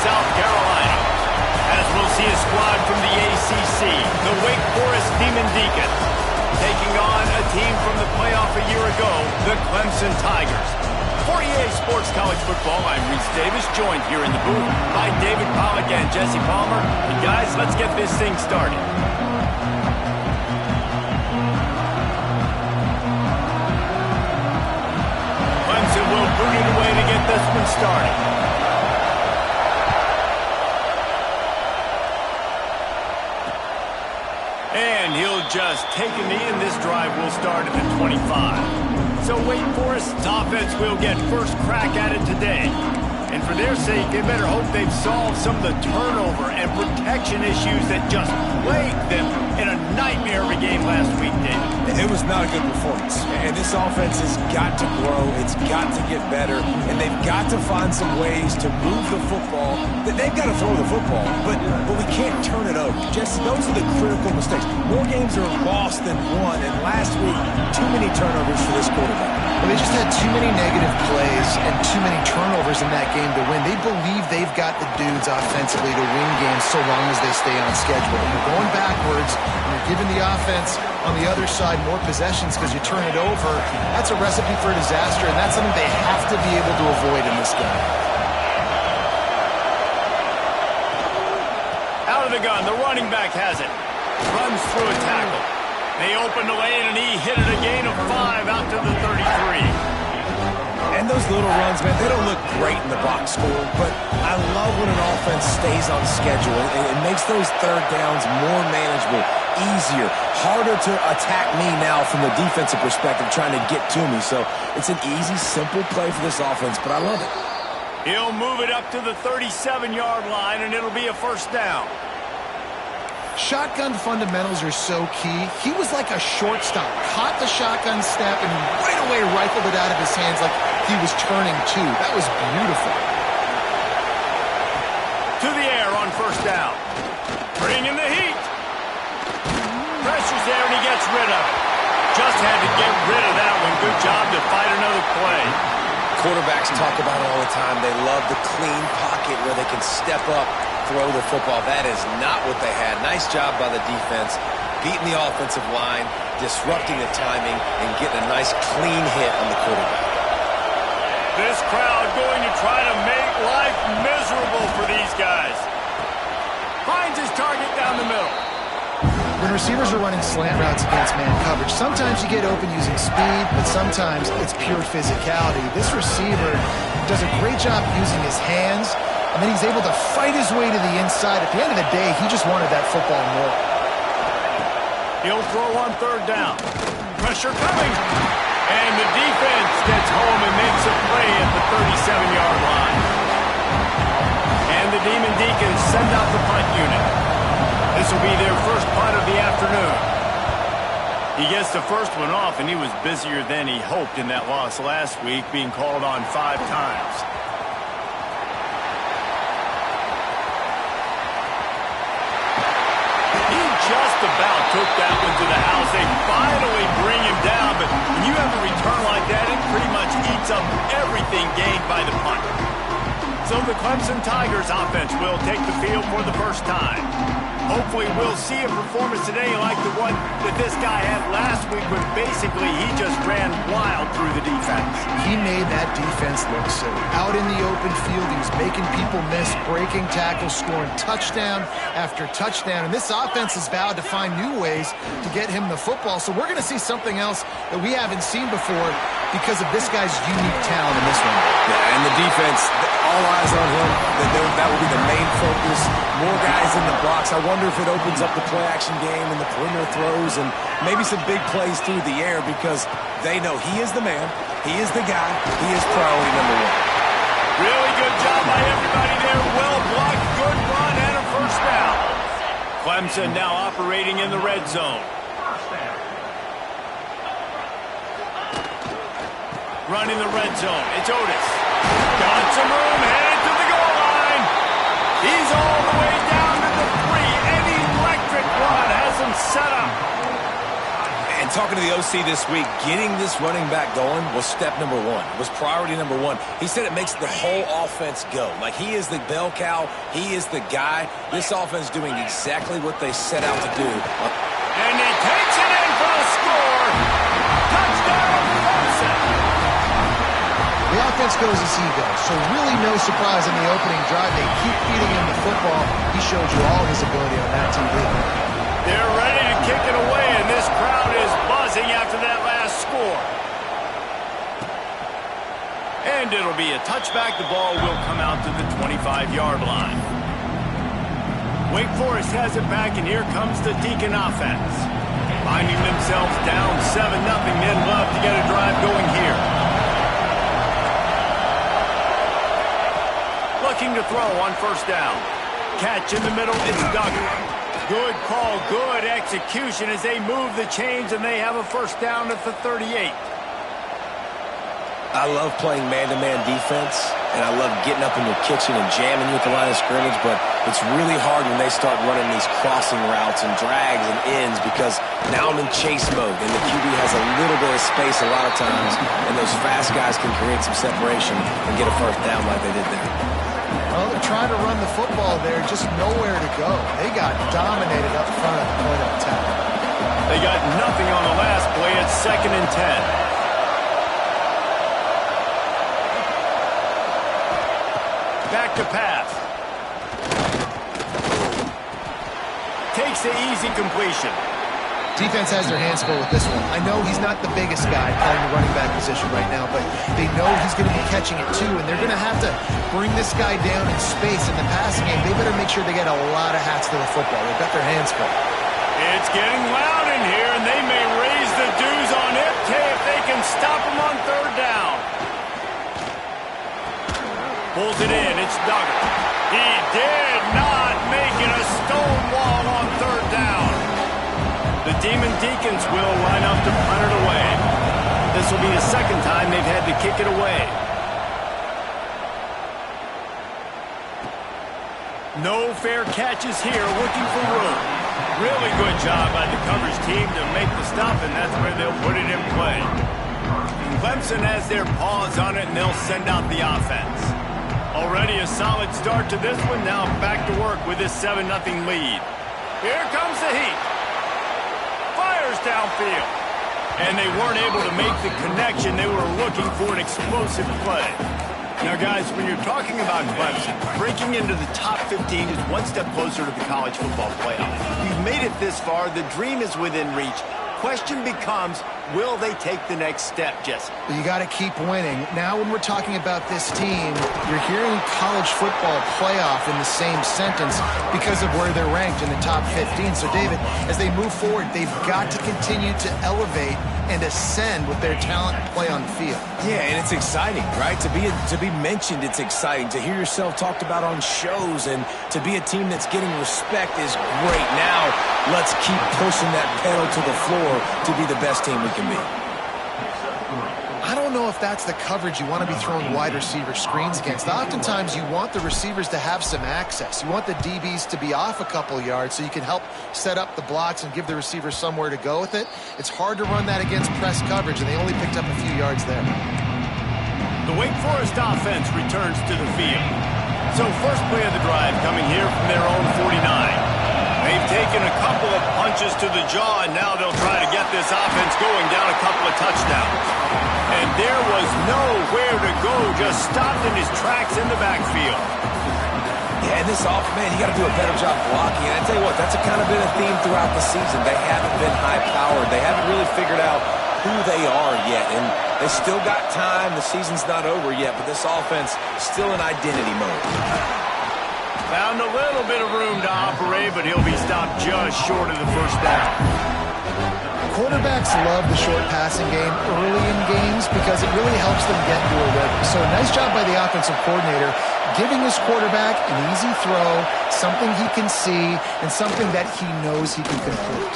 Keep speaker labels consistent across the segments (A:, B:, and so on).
A: South Carolina. As we'll see a squad from the ACC, the Wake Forest Demon Deacons, taking on a team from the playoff a year ago, the Clemson Tigers. For EA Sports College Football, I'm Reese Davis, joined here in the booth by David Pollack and Jesse Palmer. And guys, let's get this thing started. Clemson will boot it away to get this one started. And he'll just take a knee, and this drive will start at the 25. So Wake Forest's offense will get first crack at it today. And for their sake, they better hope they've solved some of the turnover and protection issues that just plagued them in a nightmare of a game last week, David.
B: It was not a good performance. And this offense has got to grow. It's got to get better. And they've got to find some ways to move the football. They've got to throw the football, but we can't turn it over. Just those are the critical mistakes. More games are lost than won. And last week, too many turnovers for this quarterback.
C: Well, they just had too many negative plays and too many turnovers in that game to win. They believe they've got the dudes offensively to win games so long as they stay on schedule. You're going backwards, and you're giving the offense on the other side more possessions because you turn it over. That's a recipe for disaster, and that's something they have to be able to avoid in this game.
A: Out of the gun, the running back has it. Runs through a tackle. They open the lane, and he hit it a gain of 5 out to the 33.
B: And those little runs, man, they don't look great in the box score, but I love when an offense stays on schedule. It makes those third downs more manageable, easier, harder to attack me now from the defensive perspective trying to get to me. So it's an easy, simple play for this offense, but I love it.
A: He'll move it up to the 37-yard line, and it'll be a first down.
C: Shotgun fundamentals are so key. He was like a shortstop, caught the shotgun step, and right away rifled it out of his hands like he was turning two. That was beautiful.
A: To the air on first down. Bringing the heat. Pressure's there, and he gets rid of it. Just had to get rid of that one. Good job to fight another play.
B: Quarterbacks talk about it all the time. They love the clean pocket where they can step up, throw the football. That is not what they had. Nice job by the defense, beating the offensive line, disrupting the timing, and getting a nice clean hit on the quarterback.
A: This crowd going to try to make life miserable for these guys. Finds his target down the middle.
C: When receivers are running slant routes against man coverage, sometimes you get open using speed, but sometimes it's pure physicality. This receiver does a great job using his hands, and then he's able to fight his way to the inside. At the end of the day, he just wanted that football more.
A: He'll throw on third down. Pressure coming. And the defense gets home and makes a play at the 37-yard line. And the Demon Deacons send out the punt unit. This will be their first punt of the afternoon. He gets the first one off, and he was busier than he hoped in that loss last week, being called on 5 times. He just about took that one to the house. They finally bring him down, but when you have a return like that, it pretty much eats up everything gained by the punt. So the Clemson Tigers offense will take the field for the first time. Hopefully we'll see a performance today like the one that this guy had last week when basically he just ran wild through the defense.
C: He made that defense look silly. Out in the open field, he was making people miss, breaking tackles, scoring touchdown after touchdown. And this offense has vowed to find new ways to get him the football. So we're going to see something else that we haven't seen before because of this guy's unique talent in this one.
B: Yeah, and the defense, all eyes on him. That will be the main focus. More guys in the box. I wonder if it opens up the play-action game and the perimeter throws and maybe some big plays through the air because they know he is the man, he is the guy, he is priority number 1.
A: Really good job by everybody there. Well blocked, good run, and a first down. Clemson now operating in the red zone. Running the red zone. It's Otis. Got some room, headed to the goal line. He's all the way down to the 3. An electric run has him set up.
B: And talking to the OC this week, getting this running back going was step number one. It was priority number one. He said it makes the whole offense go. Like, he is the bell cow. He is the guy. This offense doing exactly what they set out to do.
A: And he takes it in for the score. Touchdown, Clemson.
C: The offense goes as he goes, so really no surprise in the opening drive. They keep feeding him the football. He showed you all his ability on that TV.
A: They're ready to kick it away, and this crowd is buzzing after that last score. And it'll be a touchback. The ball will come out to the 25-yard line. Wake Forest has it back, and here comes the Deacon offense. Finding themselves down 7-0, men love to get a drive going here. Looking to throw on first down. Catch in the middle, it's Duggan. Good call, good execution as they move the chains, and they have a first down at the 38.
B: I love playing man-to-man defense, and I love getting up in your kitchen and jamming you at the line of scrimmage, but it's really hard when they start running these crossing routes and drags and ends because now I'm in chase mode, and the QB has a little bit of space a lot of times, and those fast guys can create some separation and get a first down like they did there.
C: Well, they're trying to run the football there, just nowhere to go. They got dominated up front at the point of attack.
A: They got nothing on the last play. It's 2nd and 10. Back to pass. Takes the easy completion.
C: Defense has their hands full with this one. I know he's not the biggest guy playing the running back position right now, but they know he's going to be catching it too, and they're going to have to bring this guy down in space in the passing game. They better make sure they get a lot of hats to the football. They've got their hands full.
A: It's getting loud in here, and they may raise the dues on MK if they can stop him on third down. Pulls it in. It's Duggan. He did not make it a stone wall on third down. The Demon Deacons will line up to punt it away. This will be the second time they've had to kick it away. No fair catches here, looking for room. Really good job by the coverage team to make the stop, and that's where they'll put it in play. Clemson has their paws on it, and they'll send out the offense. Already a solid start to this one. Now back to work with this 7-0 lead. Here comes the heat. Fires downfield. And they weren't able to make the connection. They were looking for an explosive play. Now, guys, when you're talking about Clemson, breaking into the top 15 is one step closer to the college football playoff. You've made it this far. The dream is within reach. Question becomes, will they take the next step, Jesse?
C: You got to keep winning. Now when we're talking about this team, you're hearing college football playoff in the same sentence because of where they're ranked in the top 15. So, David, as they move forward, they've got to continue to elevate and ascend with their talent and play on the field.
B: Yeah, and it's exciting, right? To be mentioned, it's exciting. To hear yourself talked about on shows and to be a team that's getting respect is great. Now, let's keep pushing that pedal to the floor to be the best team we can be.
C: I don't know if that's the coverage you want to be throwing wide receiver screens against. Oftentimes, you want the receivers to have some access. You want the DBs to be off a couple yards so you can help set up the blocks and give the receivers somewhere to go with it. It's hard to run that against press coverage, and they only picked up a few yards there.
A: The Wake Forest offense returns to the field. So first play of the drive coming here from their own 49. They've taken a couple of punches to the jaw, and now they'll try to get this offense going down a couple of touchdowns. And there was nowhere to go, just stopped in his tracks in the backfield.
B: Yeah, and this man, you got to do a better job blocking. And I tell you what, that's kind of been a theme throughout the season. They haven't been high-powered. They haven't really figured out who they are yet. And they still got time. The season's not over yet, but this offense still in identity mode.
A: Found a little bit of room to operate, but he'll be stopped just short of the first down.
C: Quarterbacks love the short passing game early in games because it really helps them get into a rhythm. So nice job by the offensive coordinator giving his quarterback an easy throw, something he can see, and something that he knows he can complete.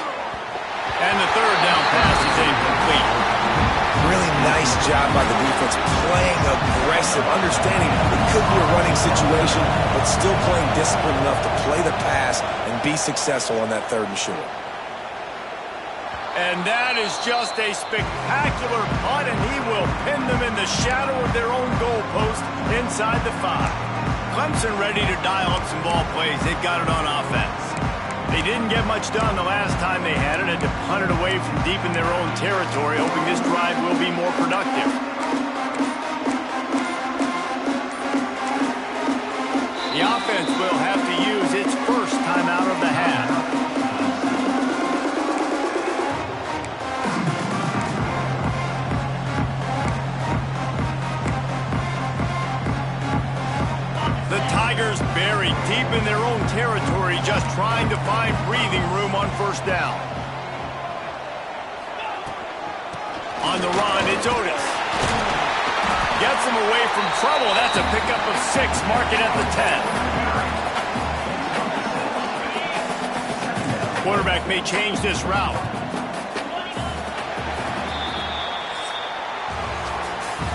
A: And the third down pass is incomplete.
B: Really nice job by the defense, playing aggressive, understanding it could be a running situation, but still playing disciplined enough to play the pass and be successful on that third and short.
A: And that is just a spectacular punt, and he will pin them in the shadow of their own goalpost inside the 5. Clemson ready to dial up some ball plays. They got it on offense. They didn't get much done the last time they had it. Had to punt it away from deep in their own territory, hoping this drive will be more productive. The offense will have to use its first timeout of the half. The Tigers buried deep in their own territory, just trying to find breathing room on first down. On the run, it's Otis. Gets him away from trouble. That's a pickup of 6. Mark it at the 10. Quarterback may change this route.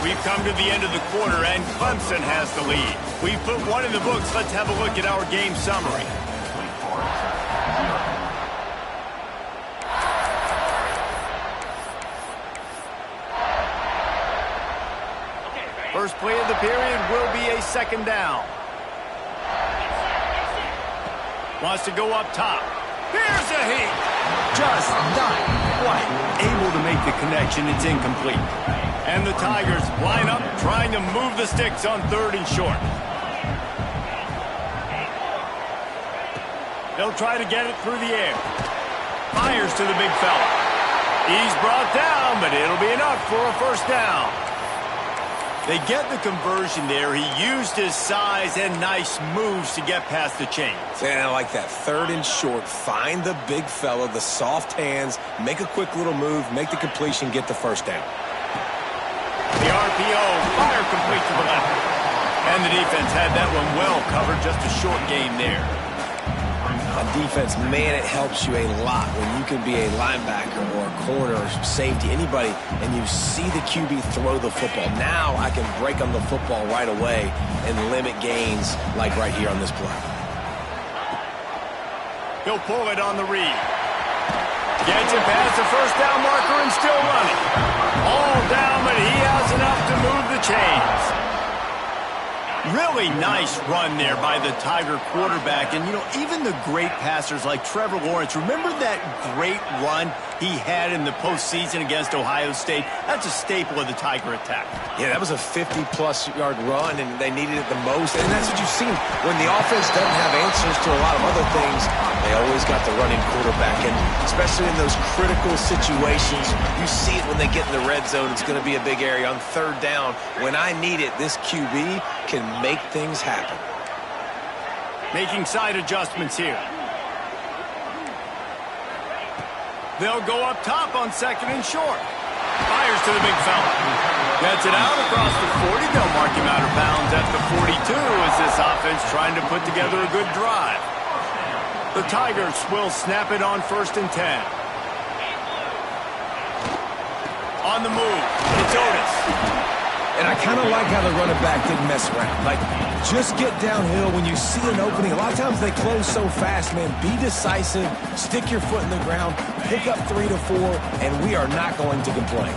A: We've come to the end of the quarter, and Clemson has the lead. We put one in the books. Let's have a look at our game summary. First play of the period will be a second down. Wants to go up top. Here's a heat. Just not quite able to make the connection. It's incomplete. And the Tigers line up, trying to move the sticks on 3rd and short. They'll try to get it through the air. Fires to the big fella. He's brought down, but it'll be enough for a first down. They get the conversion there. He used his size and nice moves to get past the chains.
B: And I like that 3rd and short. Find the big fella, the soft hands, make a quick little move, make the completion, get the first down.
A: The RPO, fire complete to the left. And the defense had that one well covered, just a short gain there.
B: On defense, man, it helps you a lot when you can be a linebacker or a corner or safety, anybody, and you see the QB throw the football. Now I can break on the football right away and limit gains like right here on this play.
A: He'll pull it on the read. Gets it past the first down marker and still running. All down, but he has enough to move the chains. Really nice run there by the Tiger quarterback. And, you know, even the great passers like Trevor Lawrence, remember that great run he had in the postseason against Ohio State? That's a staple of the Tiger attack.
B: Yeah, that was a 50-plus yard run, and they needed it the most. And that's what you've seen. When the offense doesn't have answers to a lot of other things, they always got the running quarterback. And especially in those critical situations, you see it when they get in the red zone. It's going to be a big area. On 3rd down, when I need it, this QB can make things happen.
A: Making side adjustments here. They'll go up top on 2nd and short. Fires to the big fella. Gets it out across the 40. They'll mark him out of bounds at the 42 as this offense trying to put together a good drive. The Tigers will snap it on 1st and 10. On the move, it's Otis.
B: And I kind of like how the running back didn't mess around. Like, just get downhill when you see an opening. A lot of times they close so fast, man. Be decisive, stick your foot in the ground, pick up 3 to 4, and we are not going to complain.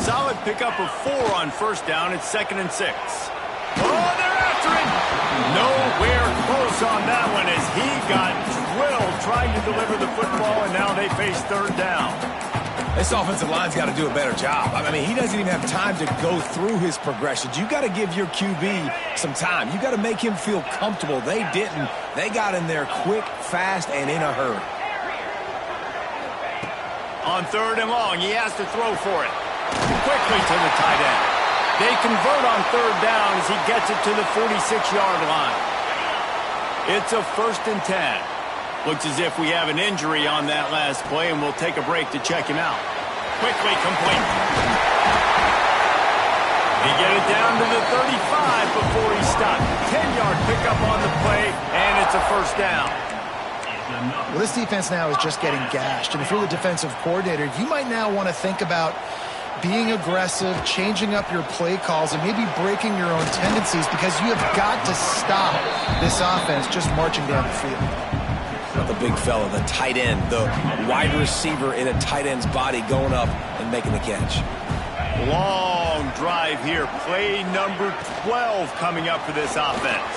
A: Solid pickup of 4 on 1st down. It's 2nd and 6. Oh, they're after it. Nowhere close on that one as he got drilled trying to deliver the football, and now they face 3rd down.
B: This offensive line's got to do a better job. I mean, he doesn't even have time to go through his progressions. You got to give your QB some time. You got to make him feel comfortable. They didn't. They got in there quick, fast, and in a hurry.
A: On 3rd and long, he has to throw for it. Quickly to the tight end. They convert on 3rd down as he gets it to the 46-yard line. It's a 1st and 10. Looks as if we have an injury on that last play, and we'll take a break to check him out. Quickly complete. They get it down to the 35 before he stopped. 10-yard pickup on the play, and it's a 1st down.
C: Well, this defense now is just getting gashed. And if you're the defensive coordinator, you might now want to think about being aggressive, changing up your play calls, and maybe breaking your own tendencies because you have got to stop this offense just marching down the field.
B: about the big fella, the tight end, the wide receiver in a tight end's body going up and making the catch.
A: Long drive here. Play number 12 coming up for this offense.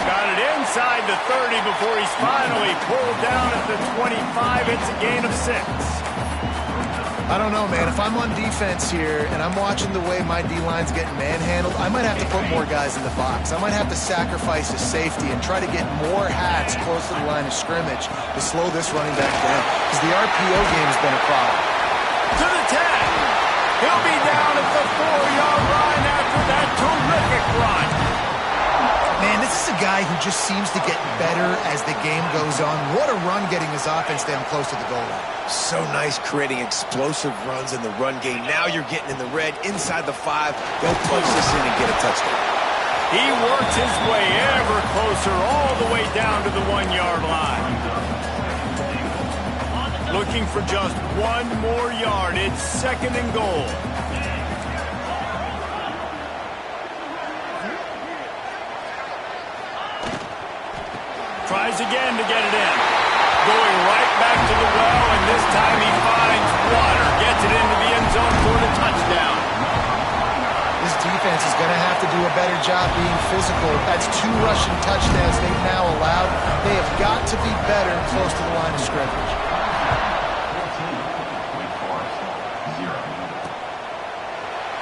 A: Got it inside the 30 before he's finally pulled down at the 25. It's a gain of 6.
C: I don't know, man. If I'm on defense here and I'm watching the way my D-line's getting manhandled, I might have to put more guys in the box. I might have to sacrifice a safety and try to get more hats close to the line of scrimmage to slow this running back down, because the RPO game has been a problem.
A: To the 10. He'll be down at the 4-yard line after that terrific run.
C: Man, this is a guy who just seems to get better as the game goes on. What a run getting his offense down close to the goal line.
B: So nice creating explosive runs in the run game. Now you're getting in the red inside the 5. They'll punch this in and get a touchdown.
A: He works his way ever closer all the way down to the 1-yard line. Looking for just one more yard. It's 2nd and goal. Tries again to get it in. Going right back to the well, and this time he finds water. Gets it into the end zone for the touchdown.
C: This defense is going to have to do a better job being physical. That's 2 rushing touchdowns they've now allowed. They have got to be better close to the line of scrimmage.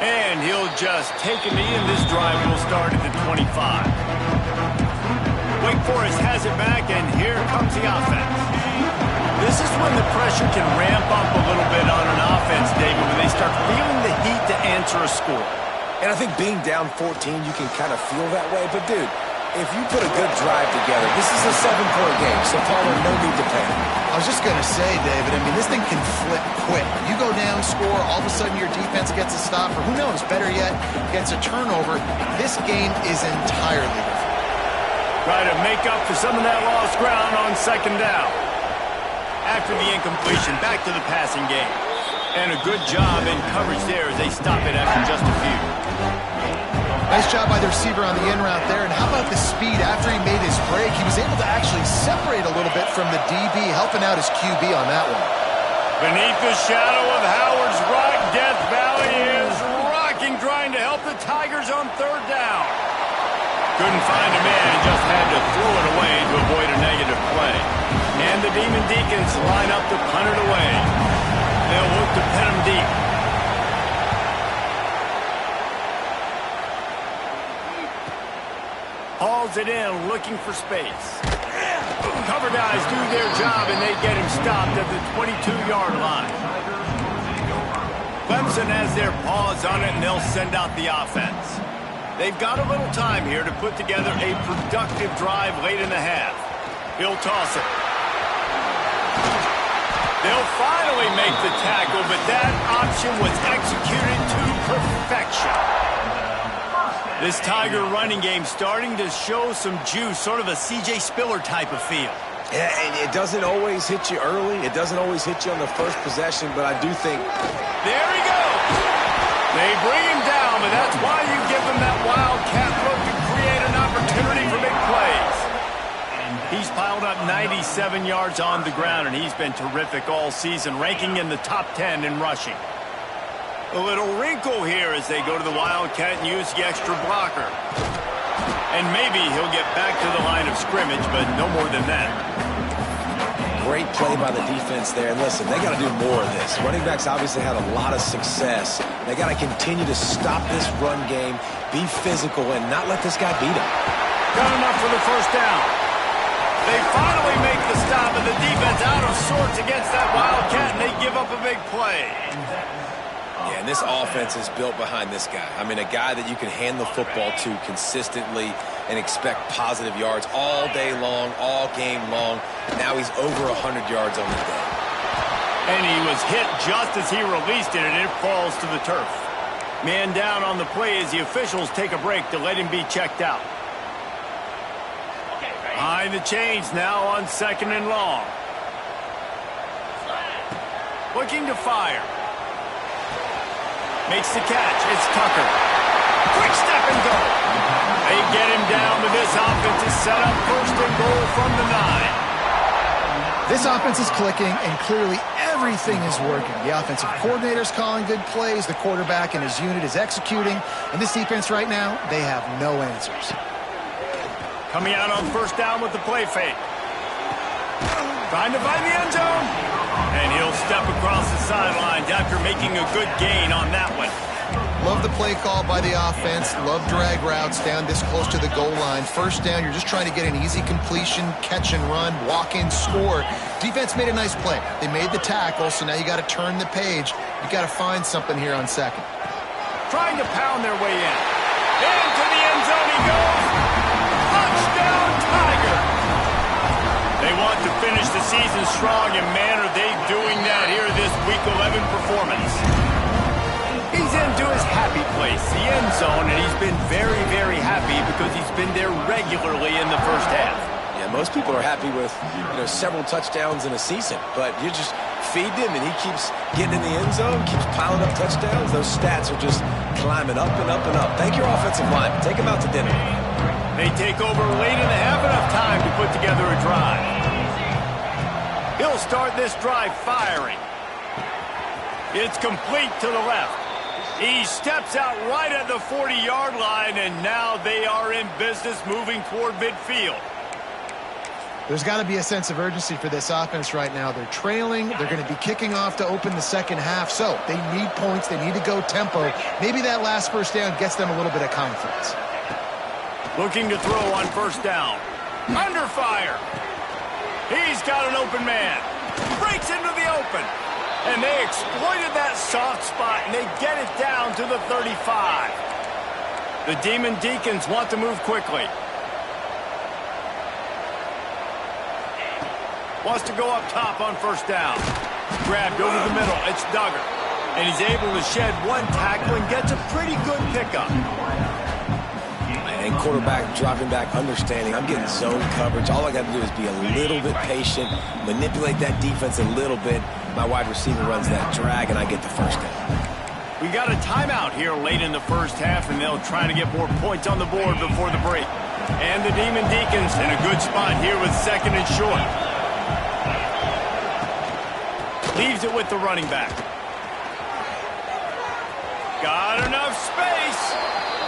A: And he'll just take a knee, and this drive will start at the 25. Wake Forest has it back, and here comes the offense. This is when the pressure can ramp up a little bit on an offense, David, when they start feeling the heat to answer a score.
B: And I think being down 14, you can kind of feel that way. But, dude, if you put a good drive together, this is a 7-point game, so Paula, no need to panic.
C: I was just going to say, David, I mean, this thing can flip quick. You go down, score, all of a sudden your defense gets a stop, or who knows, better yet, gets a turnover. This game is entirely different.
A: Try to make up for some of that lost ground on 2nd down. After the incompletion, back to the passing game. And a good job in coverage there as they stop it after just a few.
C: Nice job by the receiver on the in route there. And how about the speed after he made his break? He was able to actually separate a little bit from the DB, helping out his QB on that one.
A: Beneath the shadow of Howard's Rock, Death Valley is rocking, trying to help the Tigers on 3rd down. Couldn't find a man and just had to throw it away to avoid a negative play. And the Demon Deacons line up to punt it away. They'll look to pin him deep. Hauls it in, looking for space. Cover guys do their job, and they get him stopped at the 22-yard line. Clemson has their paws on it, and they'll send out the offense. They've got a little time here to put together a productive drive late in the half. He'll toss it. They'll finally make the tackle, but that option was executed to perfection. This Tiger running game starting to show some juice, sort of a C.J. Spiller type of feel.
B: Yeah, and it doesn't always hit you early. It doesn't always hit you on the first possession, but I do think...
A: There he goes! They bring him down, but that's why you give them that wildcat look to create an opportunity for big plays. He's piled up 97 yards on the ground, and he's been terrific all season, ranking in the top 10 in rushing. A little wrinkle here as they go to the wildcat and use the extra blocker. And maybe he'll get back to the line of scrimmage, but no more than that.
B: Great play by the defense there. And listen, they got to do more of this. Running backs obviously had a lot of success. They got to continue to stop this run game, be physical, and not let this guy beat them.
A: Got enough for the 1st down. They finally make the stop, and the defense out of sorts against that wildcat, and they give up a big play.
B: Yeah, and this offense is built behind this guy. I mean, a guy that you can hand the football to consistently and expect positive yards all day long, all game long. Now he's over 100 yards on the day.
A: And he was hit just as he released it, and it falls to the turf. Man down on the play as the officials take a break to let him be checked out. Behind the chains now on 2nd and long. Looking to fire. Makes the catch. It's Tucker. Quick step and go. They get him down, but this offense is set up 1st and goal from the 9.
C: This offense is clicking, and clearly everything is working. The offensive coordinator's calling good plays, the quarterback and his unit is executing, and this defense right now, they have no answers.
A: Coming out on first down with the play fake. Trying to find the end zone. And he'll step across the sidelines after making a good gain on that one.
C: Love the play call by the offense. Love drag routes down this close to the goal line. First down, you're just trying to get an easy completion, catch and run, walk in, score. Defense made a nice play. They made the tackle, so now you got to turn the page. You got to find something here on second.
A: Trying to pound their way in. Into the end zone he goes. Touchdown, Tiger. They want to finish the season strong, and man, are they doing that here this Week 11 performance. He's into his happy place, the end zone, and he's been very, very happy because he's been there regularly in the first half.
B: Yeah, most people are happy with, several touchdowns in a season, but you just feed him, and he keeps getting in the end zone, keeps piling up touchdowns. Those stats are just climbing up and up and up. Thank your offensive line. Take him out to dinner.
A: They take over late in the half, enough time to put together a drive. He'll start this drive firing. It's complete to the left. He steps out right at the 40-yard line, and now they are in business moving toward midfield.
C: There's got to be a sense of urgency for this offense right now. They're trailing. They're going to be kicking off to open the second half, so they need points. They need to go tempo. Maybe that last first down gets them a little bit of confidence.
A: Looking to throw on first down. Under fire. He's got an open man. Breaks into the open. And they exploited that soft spot, and they get it down to the 35. The Demon Deacons want to move quickly. Wants to go up top on first down. Grabbed over the middle. It's Duggar. And he's able to shed one tackle and gets a pretty good pickup.
B: And quarterback dropping back, understanding I'm getting zone coverage. All I got to do is be a little bit patient, manipulate that defense a little bit. My wide receiver runs that drag, and I get the first down.
A: We got a timeout here late in the first half, and they'll try to get more points on the board before the break. And the Demon Deacons in a good spot here with second and short. Leaves it with the running back. Got enough space.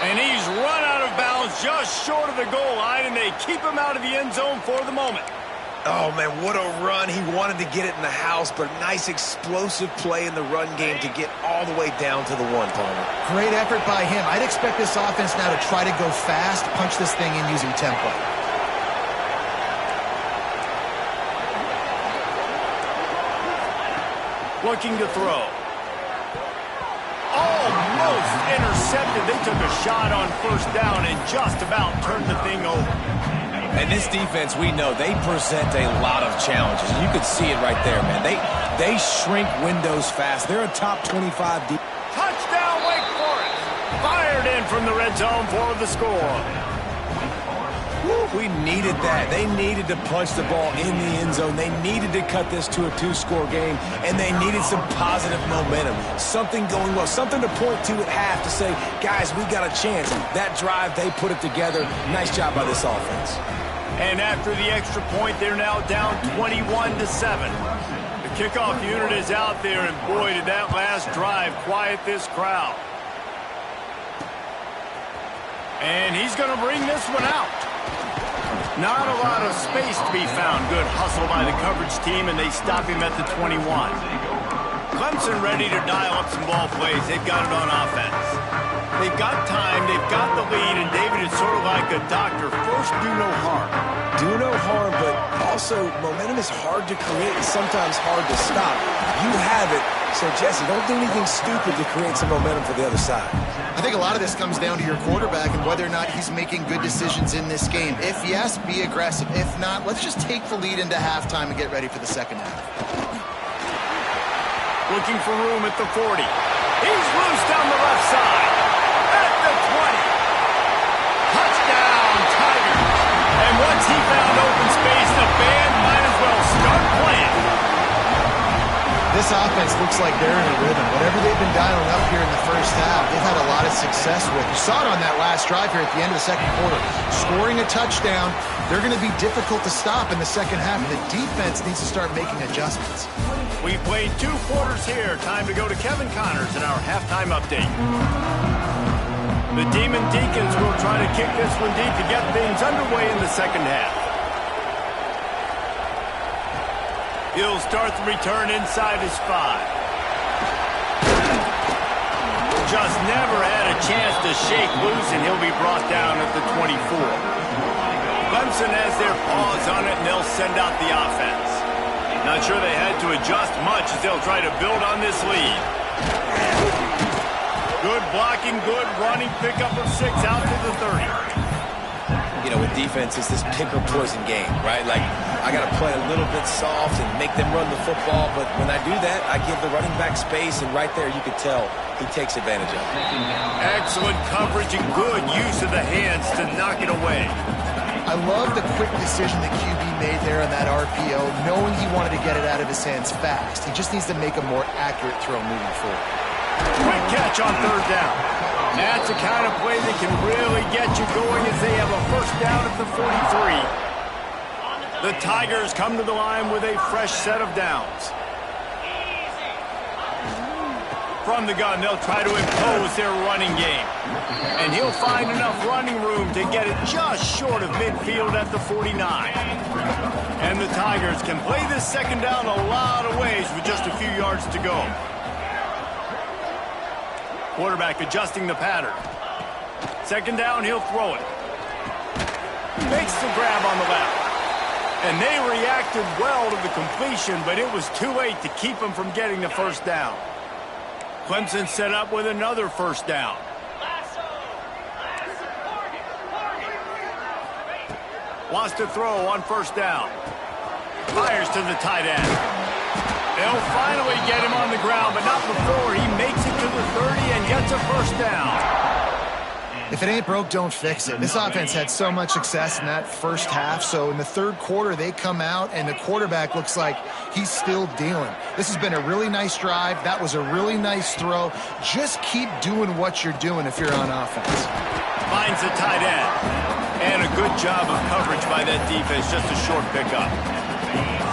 A: And he's run out of bounds just short of the goal line, and they keep him out of the end zone for the moment.
B: Oh, man, what a run. He wanted to get it in the house, but nice explosive play in the run game to get all the way down to the 1, Palmer.
C: Great effort by him. I'd expect this offense now to try to go fast, punch this thing in using tempo.
A: Looking to throw. Almost intercepted. They took a shot on first down and just about turned the thing over.
B: And this defense, we know, they present a lot of challenges. You could see it right there, man. They shrink windows fast. They're a top 25 defense.
A: Touchdown, Wake Forest. Fired in from the red zone for the score.
B: We needed that. They needed to punch the ball in the end zone. They needed to cut this to a 2-score game, and they needed some positive momentum. Something going well, something to point to at half to say, guys, we got a chance. That drive, they put it together. Nice job by this offense.
A: And after the extra point, they're now down 21-7. The kickoff unit is out there, and boy, did that last drive quiet this crowd. And he's going to bring this one out. Not a lot of space to be found. Good hustle by the coverage team, and they stop him at the 21. Clemson ready to dial up some ball plays. They've got it on offense. They've got time, they've got the lead, and David is sort of like a doctor. First, do no harm.
B: Do no harm, but also momentum is hard to create and sometimes hard to stop. You have it, so Jesse, don't do anything stupid to create some momentum for the other side.
C: I think a lot of this comes down to your quarterback and whether or not he's making good decisions in this game. If yes, be aggressive. If not, let's just take the lead into halftime and get ready for the second half.
A: Looking for room at the 40. He's loose down the left side. At the 20. Touchdown, Tigers. And once he found open space, the band might as well start playing.
C: This this offense looks like they're in a rhythm. Whatever they've been dialing up here in the first half, they've had a lot of success with. You saw it on that last drive here at the end of the second quarter. Scoring a touchdown, they're going to be difficult to stop in the second half. The defense needs to start making adjustments.
A: We played 2 quarters here. Time to go to Kevin Connors in our halftime update. The Demon Deacons will try to kick this one deep to get things underway in the second half. He'll start the return inside his 5. Just never had a chance to shake loose, and he'll be brought down at the 24. Clemson has their paws on it, and they'll send out the offense. Not sure they had to adjust much as they'll try to build on this lead. Good blocking, good running, pickup of 6 out to the 30.
B: You know, with defense, it's this pick or poison game, right? Like, I got to play a little bit soft and make them run the football, but when I do that, I give the running back space, and right there you can tell he takes advantage of it.
A: Excellent coverage and good use of the hands to knock it away.
C: I love the quick decision that QB made there on that RPO, knowing he wanted to get it out of his hands fast. He just needs to make a more accurate throw moving forward.
A: Quick catch on 3rd down. That's the kind of play that can really get you going as they have a first down at the 43. The Tigers come to the line with a fresh set of downs. From the gun, they'll try to impose their running game. And he'll find enough running room to get it just short of midfield at the 49. And the Tigers can play this second down a lot of ways with just a few yards to go. Quarterback adjusting the pattern. Second down, he'll throw it. Makes the grab on the left. And they reacted well to the completion, but it was too late to keep him from getting the first down. Clemson set up with another first down. Wants to throw on first down. Fires to the tight end. They'll finally get him on the ground, but not before he makes it to the 30 and gets a first down.
C: If it ain't broke, don't fix it. This offense had so much success in that first half, so in the third quarter they come out and the quarterback looks like he's still dealing. This has been a really nice drive. That was a really nice throw. Just keep doing what you're doing if you're on offense.
A: Finds the tight end. And a good job of coverage by that defense, just a short pickup.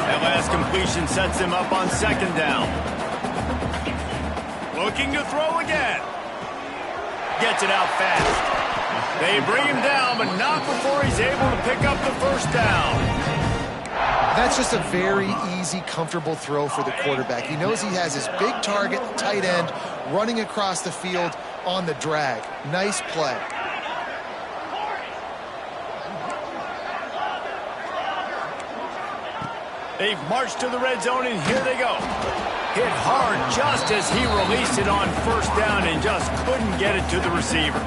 A: That last completion sets him up on second down. Looking to throw again. Gets it out fast. They bring him down, but not before he's able to pick up the first down.
C: That's just a very easy, comfortable throw for the quarterback. He knows he has his big target, tight end, running across the field on the drag. Nice play.
A: They've marched to the red zone, and here they go. Hit hard just as he released it on first down and just couldn't get it to the receiver.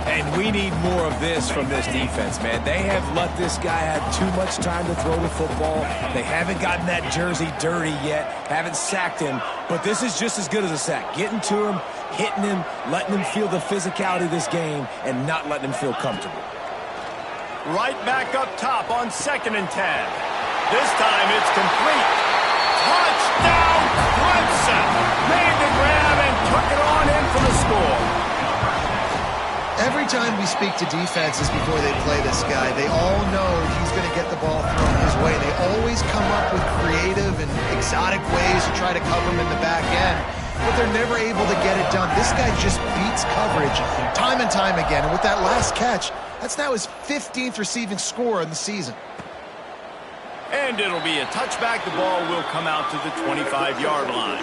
B: And we need more of this from this defense, man. They have let this guy have too much time to throw the football. They haven't gotten that jersey dirty yet, haven't sacked him, but this is just as good as a sack. Getting to him, hitting him, letting him feel the physicality of this game, and not letting him feel comfortable.
A: Right back up top on 2nd and 10. This time it's complete. Touchdown, Clemson! Made the grab and took it on in for the score.
C: Every time we speak to defenses before they play this guy, they all know he's going to get the ball thrown his way. They always come up with creative and exotic ways to try to cover him in the back end, but they're never able to get it done. This guy just beats coverage time and time again, and with that last catch, that's now his 15th receiving score in the season.
A: And it'll be a touchback. The ball will come out to the 25-yard line.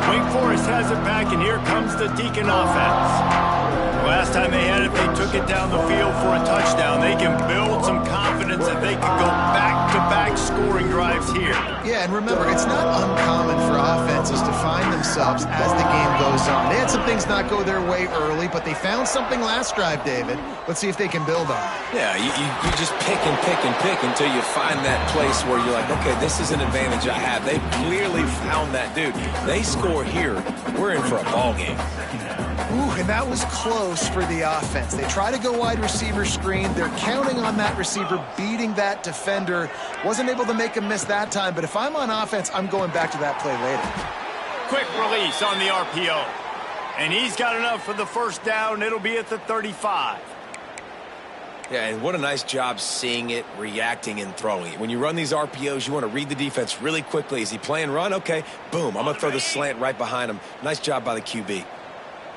A: Wake Forest has it back, and here comes the Deacon offense. Last time they had it, they took it down the field for a touchdown. They can build some confidence that they can go back-to-back scoring drives here.
C: Yeah, and remember, it's not uncommon for offenses to find themselves as the game goes on. They had some things not go their way early, but they found something last drive, David. Let's see if they can build on it.
B: Yeah, you just pick and pick and pick until you find that place where you're like, okay, this is an advantage I have. They clearly found that dude. They score here, we're in for a ball game.
C: Ooh, and that was close for the offense. They try to go wide receiver screen. They're counting on that receiver beating that defender. Wasn't able to make him miss that time, but if I'm on offense, I'm going back to that play later.
A: Quick release on the RPO. And he's got enough for the first down. It'll be at the 35.
B: Yeah, and what a nice job seeing it, reacting, and throwing it. When you run these RPOs, you want to read the defense really quickly. Is he playing run? Okay, boom. I'm going to throw the slant right behind him. Nice job by the QB.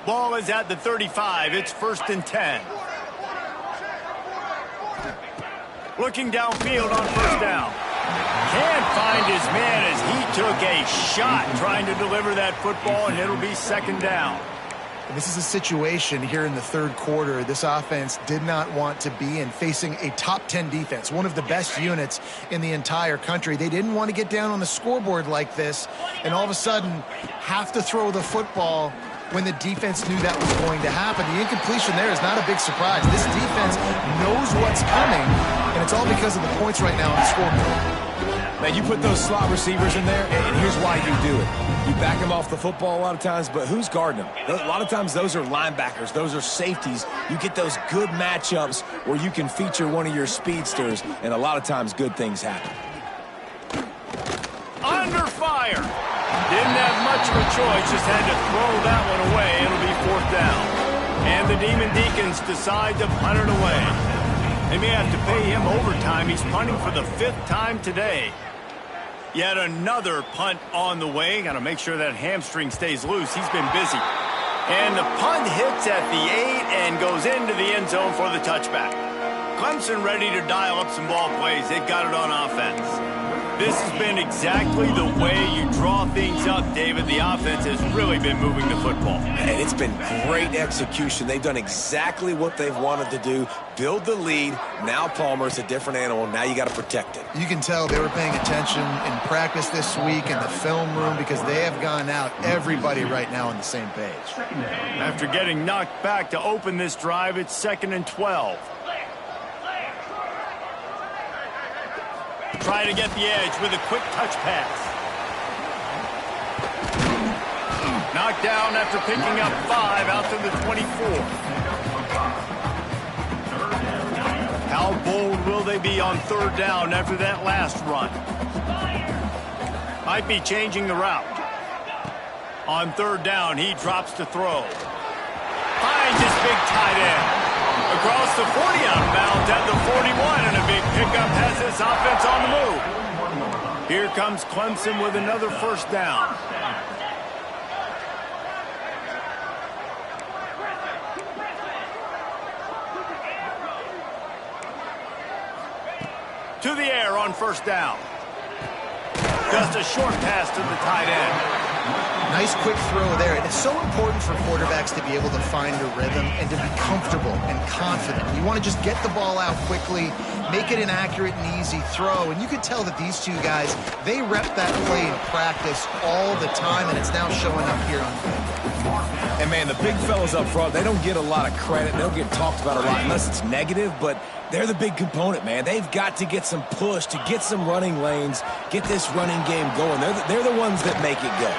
A: Ball is at the 35. It's 1st and 10. Looking downfield on 1st down. Can't find his man as he took a shot trying to deliver that football, and it'll be 2nd down.
C: This is a situation here in the 3rd quarter this offense did not want to be in, facing a top 10 defense, one of the best units in the entire country. They didn't want to get down on the scoreboard like this and all of a sudden have to throw the football when the defense knew that was going to happen. The incompletion there is not a big surprise. This defense knows what's coming, and it's all because of the points right now on the scoreboard.
B: Man, you put those slot receivers in there, and here's why you do it. You back them off the football a lot of times, but who's guarding them? A lot of times those are linebackers. Those are safeties. You get those good matchups where you can feature one of your speedsters, and a lot of times good things happen.
A: Under fire. Didn't have much of a choice, just had to throw that one away. It'll be 4th down. And the Demon Deacons decide to punt it away. They may have to pay him overtime. He's punting for the 5th time today. Yet another punt on the way. Got to make sure that hamstring stays loose. He's been busy. And the punt hits at the 8 and goes into the end zone for the touchback. Clemson ready to dial up some ball plays. They got it on offense. This has been exactly the way you draw things up, David. The offense has really been moving the football.
B: And it's been great execution. They've done exactly what they've wanted to do. Build the lead. Now Palmer's a different animal. Now you got to protect it.
C: You can tell they were paying attention in practice this week in the film room because they have gone out, everybody right now on the same page.
A: After getting knocked back to open this drive, it's 2nd and 12. Try to get the edge with a quick touch pass. Knocked down after picking up 5 out to the 24. How bold will they be on 3rd down after that last run? Might be changing the route. On 3rd down, he drops to throw. Finds his big tight end. Across the 40 out of bounds at the 41, and a big pickup has this offense on the move. Here comes Clemson with another 1st down. To the air on 1st down. Just a short pass to the tight end.
C: Nice quick throw there. And it's so important for quarterbacks to be able to find a rhythm and to be comfortable and confident. You want to just get the ball out quickly, make it an accurate and easy throw. And you could tell that these two guys, they rep that play in practice all the time, and it's now showing up here on film.
B: And, man, the big fellas up front, they don't get a lot of credit. They don't get talked about a lot unless it's negative, but they're the big component, man. They've got to get some push, to get some running lanes, get this running game going. They're the ones that make it go.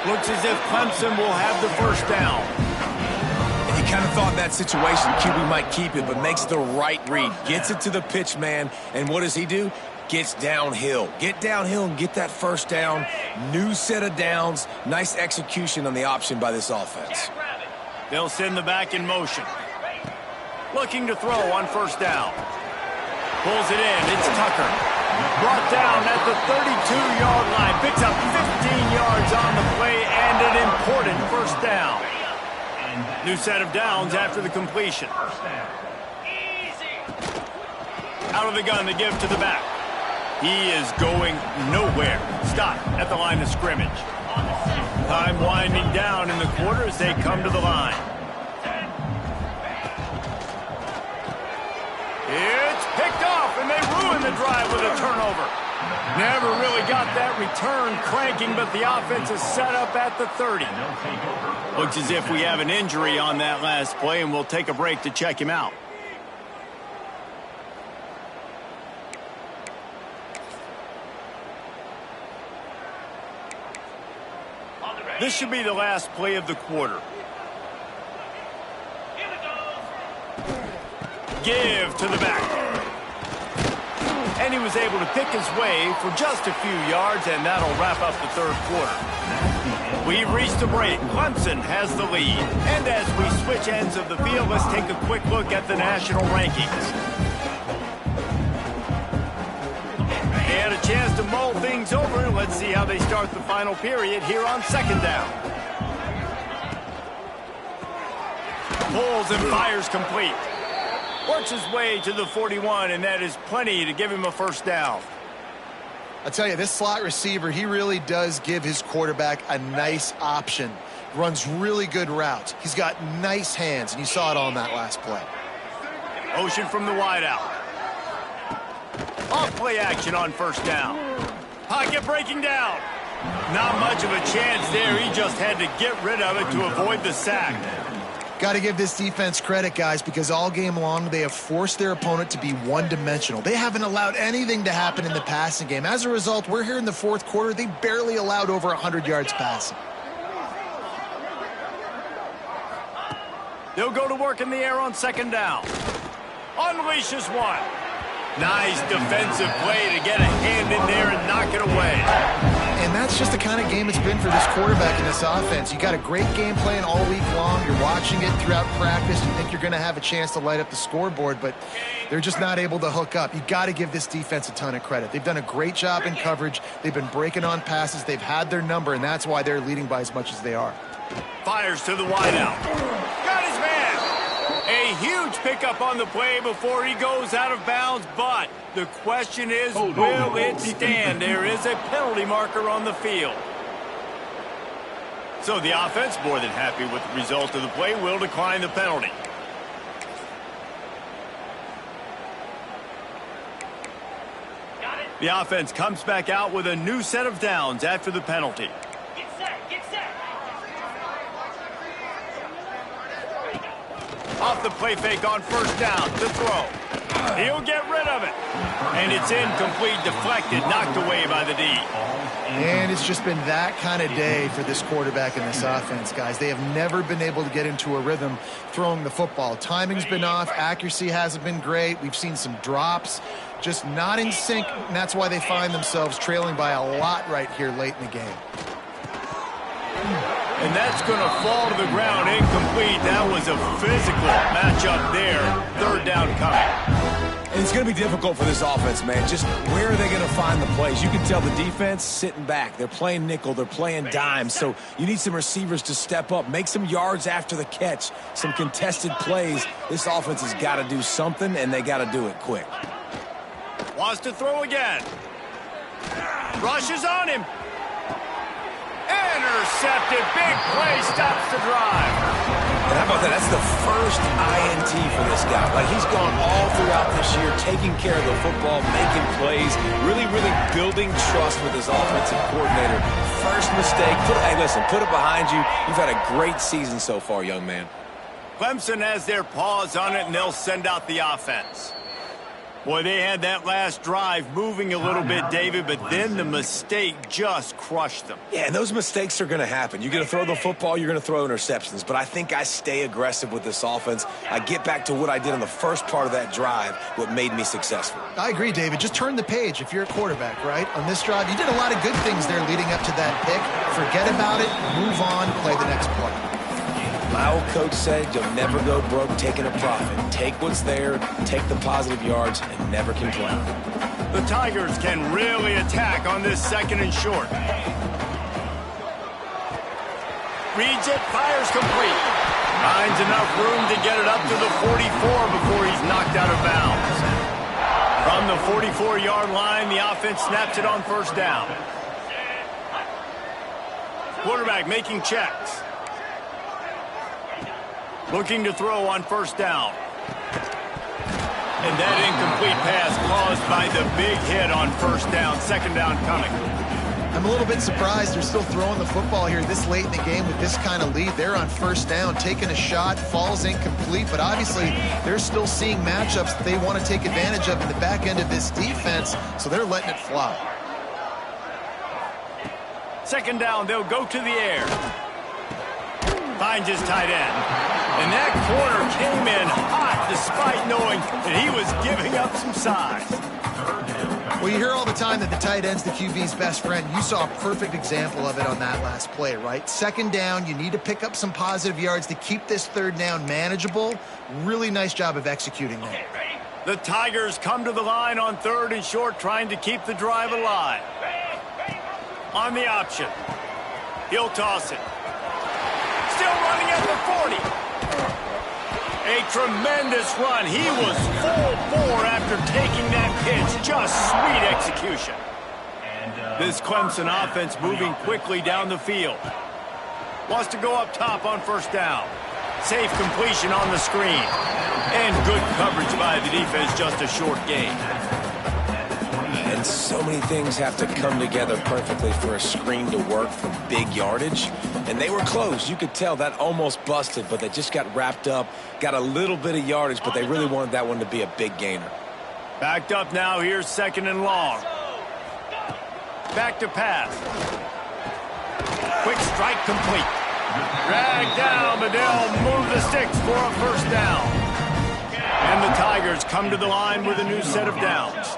A: Looks as if Clemson will have the 1st down.
B: And you kind of thought in that situation QB might keep it, but makes the right read. Gets it to the pitch man, and what does he do? Gets downhill. Get downhill and get that 1st down. New set of downs. Nice execution on the option by this offense.
A: They'll send the back in motion. Looking to throw on 1st down. Pulls it in. It's Tucker. Brought down at the 32-yard line. Picks up 15 yards on the play and an important 1st down. New set of downs after the completion. Out of the gun to give to the back. He is going nowhere. Stop at the line of scrimmage. Time winding down in the quarter as they come to the line. It's picked off, and they ruin the drive with a turnover. Never really got that return cranking, but the offense is set up at the 30. Looks as if we have an injury on that last play, and we'll take a break to check him out. This should be the last play of the quarter. give to the back. And he was able to pick his way for just a few yards, and that'll wrap up the third quarter. We've reached a break. Clemson has the lead. And as we switch ends of the field, let's take a quick look at the national rankings. They had a chance to mull things over. Let's see how they start the final period here on second down. Pulls and fires complete. Works his way to the 41, and that is plenty to give him a first down.
C: I'll tell you, this slot receiver, he really does give his quarterback a nice option. Runs really good routes. He's got nice hands, and you saw it on that last play.
A: Motion from the wideout. Off play action on first down. Pocket breaking down. Not much of a chance there. He just had to get rid of it to avoid the sack.
C: Got to give this defense credit, guys, because all game long they have forced their opponent to be one-dimensional. They haven't allowed anything to happen in the passing game. As a result, we're here in the fourth quarter. They barely allowed over 100 yards passing.
A: They'll go to work in the air on second down. Unleashes one. Nice defensive play to get a hand in there and knock it away.
C: And that's just the kind of game it's been for this quarterback in this offense. You got a great game plan all week long. You're watching it throughout practice. You think you're going to have a chance to light up the scoreboard, but they're just not able to hook up. You got to give this defense a ton of credit. They've done a great job in coverage. They've been breaking on passes. They've had their number, and that's why they're leading by as much as they are.
A: Fires to the wideout. Got his man. A huge pickup on the play before he goes out of bounds, but the question is, will it stand? There is a penalty marker on the field. So the offense, more than happy with the result of the play, will decline the penalty. The offense comes back out with a new set of downs after the penalty.
D: Get set, get set.
A: Off the play fake on first down to throw. He'll get rid of it. And it's incomplete, deflected, knocked away by the D.
C: And it's just been that kind of day for this quarterback in this offense, guys. They have never been able to get into a rhythm throwing the football. Timing's been off. Accuracy hasn't been great. We've seen some drops. Just not in sync, and that's why they find themselves trailing by a lot right here late in the game.
A: And that's going to fall to the ground incomplete. That was a physical matchup there. Third down coming.
B: And it's going to be difficult for this offense, man. Just where are they going to find the plays? You can tell the defense sitting back. They're playing nickel. They're playing dime. So you need some receivers to step up, make some yards after the catch, some contested plays. This offense has got to do something, and they got to do it quick.
A: Wants to throw again. Rushes on him. Intercepted. Big play. Stops the drive.
B: And how about that? That's the first INT for this guy. Like, he's gone all throughout this year, taking care of the football, making plays, really building trust with his offensive coordinator. First mistake. Hey, listen, put it behind you. You've had a great season so far, young man.
A: Clemson has their paws on it, and they'll send out the offense. Boy, they had that last drive moving a little bit, David, but then the mistake just crushed them.
B: Yeah, and those mistakes are going to happen. You're going to throw the football, you're going to throw interceptions, but I think I stay aggressive with this offense. I get back to what I did on the first part of that drive, what made me successful.
C: I agree, David. Just turn the page if you're a quarterback, right? On this drive, you did a lot of good things there leading up to that pick. Forget about it, move on, play the next play.
B: My old coach said you'll never go broke taking a profit. Take what's there, take the positive yards, and never complain.
A: The Tigers can really attack on this second and short. Reads it, fires complete. Finds enough room to get it up to the 44 before he's knocked out of bounds. From the 44-yard line, the offense snaps it on first down. Quarterback making checks. Looking to throw on first down. And that incomplete pass caused by the big hit on first down. Second down coming.
C: I'm a little bit surprised they're still throwing the football here this late in the game with this kind of lead. They're on first down, taking a shot, falls incomplete, but obviously they're still seeing matchups that they want to take advantage of in the back end of this defense, so they're letting it fly.
A: Second down, they'll go to the air. Finds his tight end. And that corner came in hot despite knowing that he was giving up some size.
C: Well, you hear all the time that the tight end's the QB's best friend. You saw a perfect example of it on that last play, right? Second down, you need to pick up some positive yards to keep this third down manageable. Really nice job of executing that.
A: The Tigers come to the line on 3rd and short, trying to keep the drive alive. On the option. He'll toss it. Still running at the 40. A tremendous run. He was full bore after taking that pitch. Just sweet execution. This Clemson offense moving quickly down the field. Wants to go up top on 1st down. Safe completion on the screen. And good coverage by the defense, just a short gain.
B: And so many things have to come together perfectly for a screen to work for big yardage. And they were close. You could tell that almost busted, but they just got wrapped up, got a little bit of yardage, but they really wanted that one to be a big gainer.
A: Backed up now. Here's 2nd and long. Back to pass. Quick strike complete. Dragged down, but they'll move the sticks for a 1st down. And the Tigers come to the line with a new set of downs.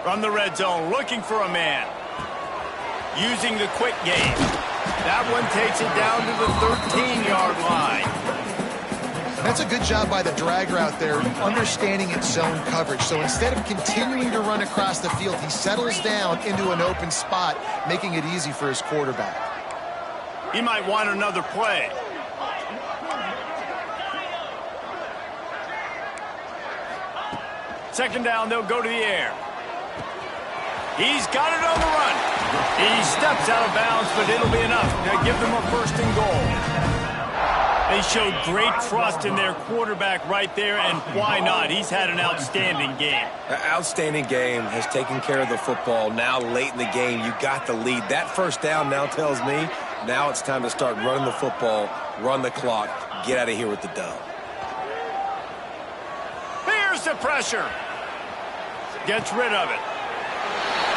A: From the red zone, looking for a man. Using the quick game. That one takes it down to the 13-yard line.
C: That's a good job by the drag route there, understanding its zone coverage. So instead of continuing to run across the field, he settles down into an open spot, making it easy for his quarterback.
A: He might want another play. Second down, they'll go to the air. He's got it on the run. He steps out of bounds, but it'll be enough to give them a 1st and goal. They showed great trust in their quarterback right there, and why not? He's had an outstanding game.
B: Outstanding game, has taken care of the football. Now late in the game, you got the lead. That 1st down now tells me now it's time to start running the football, run the clock, get out of here with the dub.
A: Here's the pressure. Gets rid of it.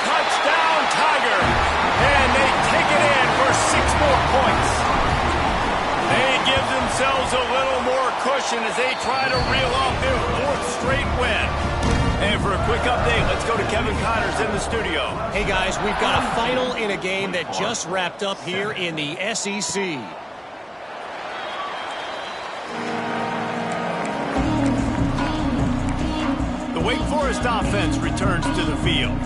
A: Touchdown, Tiger. And they take it in for 6 more points. They give themselves a little more cushion as they try to reel off their 4th straight win. And for a quick update, let's go to Kevin Connors in the studio.
D: Hey, guys, we've got a final in a game that just wrapped up here in the SEC.
A: The Wake Forest offense returns to the field.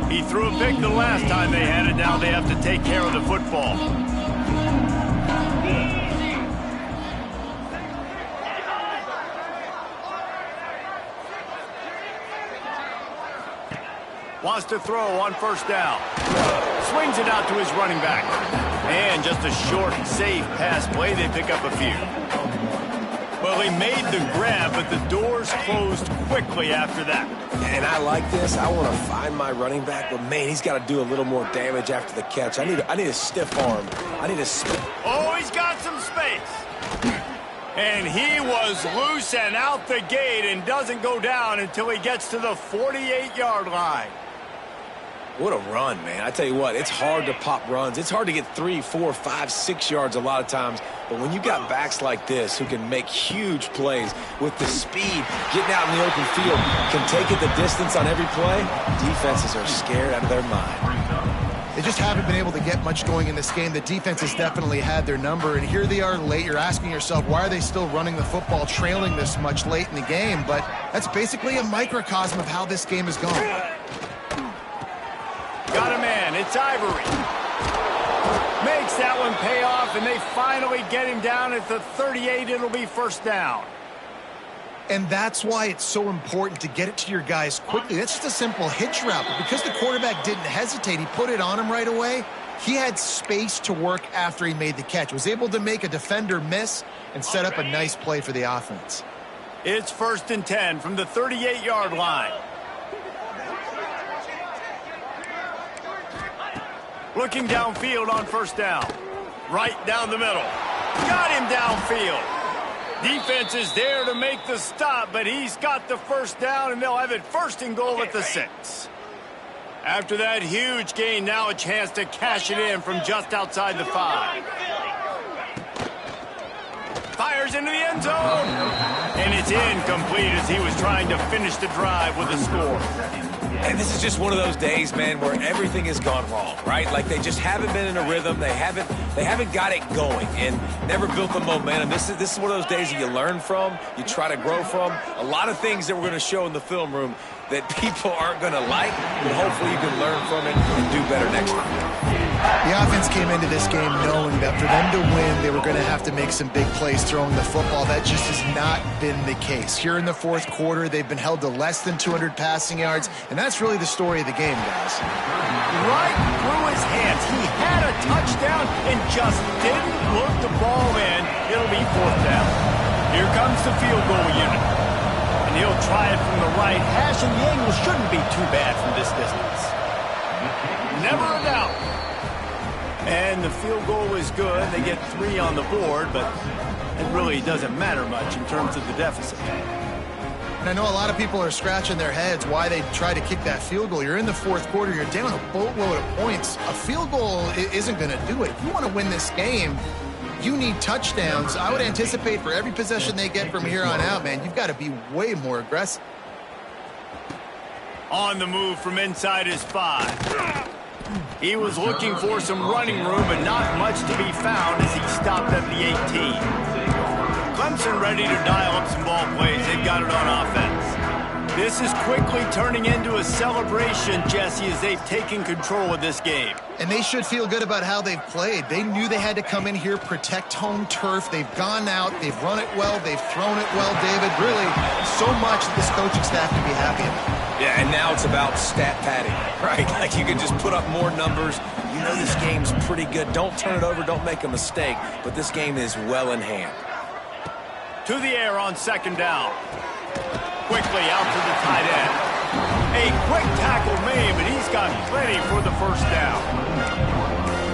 A: He threw a pick the last time they had it. Now they have to take care of the football. Wants to throw on 1st down. Swings it out to his running back. And just a short, safe pass play. They pick up a few. Well, he made the grab, but the doors closed quickly after that.
B: And I like this. I want to find my running back, but man, he's got to do a little more damage after the catch. I need a stiff arm. I need a
A: Oh, he's got some space. And he was loose and out the gate and doesn't go down until he gets to the 48-yard line.
B: What a run, man. I tell you what, it's hard to pop runs. It's hard to get 3, 4, 5, 6 yards a lot of times. But when you got backs like this who can make huge plays with the speed, getting out in the open field, can take it the distance on every play, defenses are scared out of their mind.
C: They just haven't been able to get much going in this game. The defense has definitely had their number, and here they are late. You're asking yourself, why are they still running the football, trailing this much late in the game? But that's basically a microcosm of how this game has gone.
A: Got a man. It's Ivory. Makes that one pay off, and they finally get him down at the 38. It'll be 1st down.
C: And that's why it's so important to get it to your guys quickly. That's just a simple hitch route. But because the quarterback didn't hesitate, he put it on him right away. He had space to work after he made the catch. Was able to make a defender miss and set up a nice play for the offense.
A: It's 1st and 10 from the 38-yard line. Looking downfield on 1st down. Right down the middle. Got him downfield. Defense is there to make the stop, but he's got the 1st down, and they'll have it 1st and goal at the 6. After that huge gain, now a chance to cash it in from just outside the 5. Fires into the end zone. And it's incomplete as he was trying to finish the drive with a score.
B: And this is just one of those days, man, where everything has gone wrong, right? Like they just haven't been in a rhythm. They haven't got it going and never built the momentum. This is one of those days that you learn from, you try to grow from. A lot of things that we're going to show in the film room that people aren't going to like, but hopefully you can learn from it and do better next time.
C: The offense came into this game knowing that for them to win, they were going to have to make some big plays throwing the football. That just has not been the case. Here in the fourth quarter, they've been held to less than 200 passing yards, and that's really the story of the game, guys.
A: Right through his hands. He had a touchdown and just didn't look the ball in. It'll be 4th down. Here comes the field goal unit. And he'll try it from the right hash, and the angle shouldn't be too bad from this distance. Never a doubt. And the field goal is good. They get 3 on the board, but it really doesn't matter much in terms of the deficit.
C: And I know a lot of people are scratching their heads why they try to kick that field goal. You're in the fourth quarter. You're down a boatload of points. A field goal isn't going to do it. If you want to win this game, you need touchdowns. I would anticipate for every possession they get from here on out, man, you've got to be way more aggressive.
A: On the move from inside his 5. He was looking for some running room, but not much to be found as he stopped at the 18. Clemson ready to dial up some ball plays. They've got it on offense. This is quickly turning into a celebration, Jesse, as they've taken control of this game.
C: And they should feel good about how they've played. They knew they had to come in here, protect home turf. They've gone out, they've run it well, they've thrown it well, David. Really, so much that this coaching staff can be happy about.
B: Yeah, and now it's about stat padding, right? Like you can just put up more numbers. You know this game's pretty good. Don't turn it over, don't make a mistake. But this game is well in hand.
A: To the air on 2nd down. Quickly out to the tight end. A quick tackle made, but he's got plenty for the 1st down.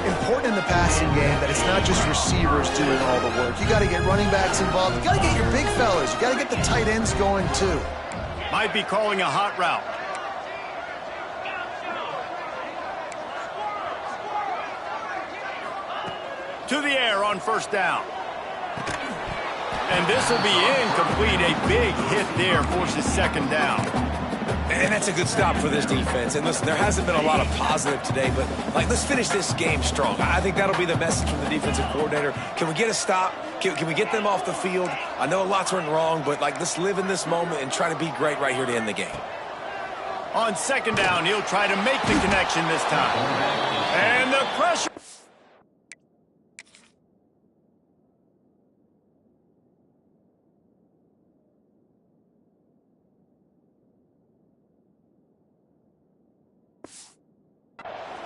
C: Important in the passing game that it's not just receivers doing all the work. You got to get running backs involved. You got to get your big fellas. You got to get the tight ends going too.
A: Might be calling a hot route. To the air on 1st down. And this will be incomplete. A big hit there forces 2nd down.
B: And that's a good stop for this defense. And listen, there hasn't been a lot of positive today, but let's finish this game strong. I think that'll be the message from the defensive coordinator. Can we get a stop? Can we get them off the field? I know lots went wrong, but let's live in this moment and try to be great right here to end the game.
A: On 2nd down, he'll try to make the connection this time. And the pressure.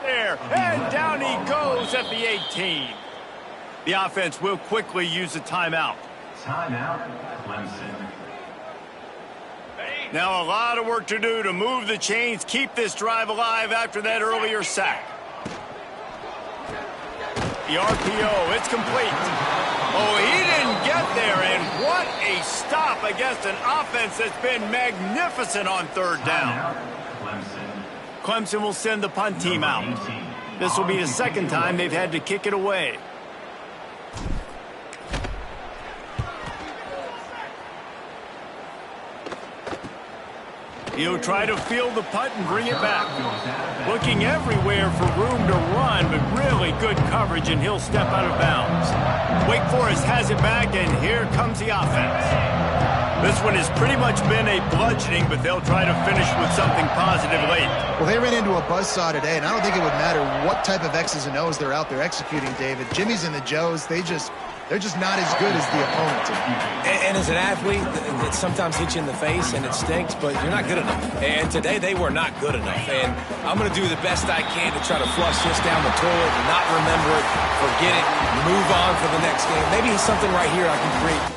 A: There, and down he goes at the 18. The offense will quickly use a timeout.
E: Timeout, Clemson.
A: Now a lot of work to do to move the chains, keep this drive alive after that earlier sack. The RPO, it's complete. Oh, he didn't get there, and what a stop against an offense that's been magnificent on 3rd down. Clemson will send the punt team out. This will be the 2nd time they've had to kick it away. He'll try to field the punt and bring it back. Looking everywhere for room to run, but really good coverage, and he'll step out of bounds. Wake Forest has it back, and here comes the offense. This one has pretty much been a bludgeoning, but they'll try to finish with something positive late.
C: Well, they ran into a buzzsaw today, and I don't think it would matter what type of X's and O's they're out there executing, David. Jimmy's and the Joes, they're just not as good as the opponent.
B: And as an athlete, it sometimes hits you in the face and it stinks, but you're not good enough. And today they were not good enough. And I'm going to do the best I can to try to flush this down the toilet, not remember it, forget it, move on for the next game. Maybe something right here I can create